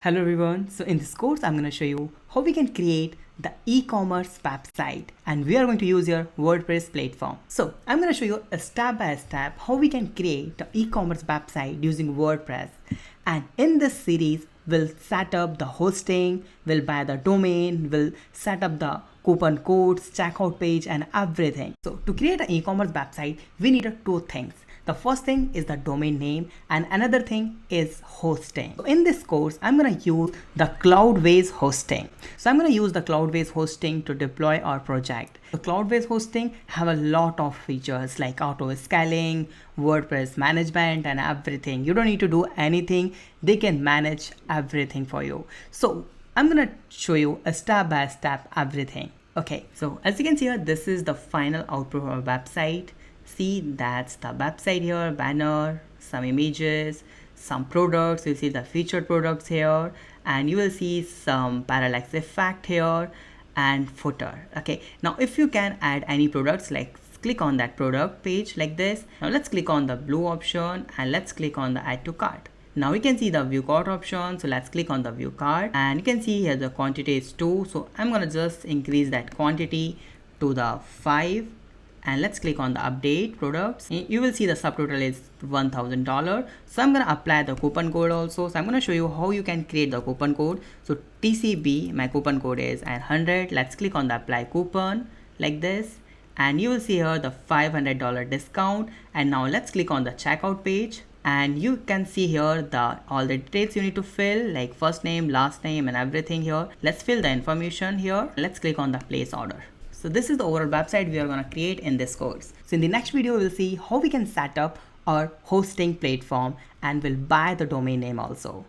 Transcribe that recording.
Hello everyone, so in this course I'm going to show you how we can create the e-commerce website and we are going to use your WordPress platform. So I'm going to show you a step by step how we can create the e-commerce website using WordPress, and in this series we'll set up the hosting, we'll buy the domain, we'll set up the coupon codes, checkout page and everything. So to create an e-commerce website we need two things. The first thing is the domain name and another thing is hosting. So in this course, I'm going to use the Cloudways hosting. So I'm going to use the Cloudways hosting to deploy our project. The Cloudways hosting have a lot of features like auto scaling, WordPress management and everything. You don't need to do anything. They can manage everything for you. So I'm going to show you a step by step everything. Okay, so as you can see here, this is the final output of our website. See, that's the website here, banner, some images, some products. You see the featured products here, and you will see some parallax effect here and footer. Okay, now if you can add any products, like click on that product page like this. Now let's click on the blue option and let's click on the add to cart. Now you can see the view cart option, so let's click on the view cart, and you can see here the quantity is 2, so I'm gonna just increase that quantity to the 5. And let's click on the update products. You will see the subtotal is $1,000. So I'm going to apply the coupon code also. So I'm going to show you how you can create the coupon code. So TCB, my coupon code is 100. Let's click on the apply coupon like this. And you will see here the $500 discount. And now let's click on the checkout page. And you can see here all the details you need to fill, like first name, last name and everything here. Let's fill the information here. Let's click on the place order. So this is the overall website we are going to create in this course. So in the next video, we'll see how we can set up our hosting platform and we'll buy the domain name also.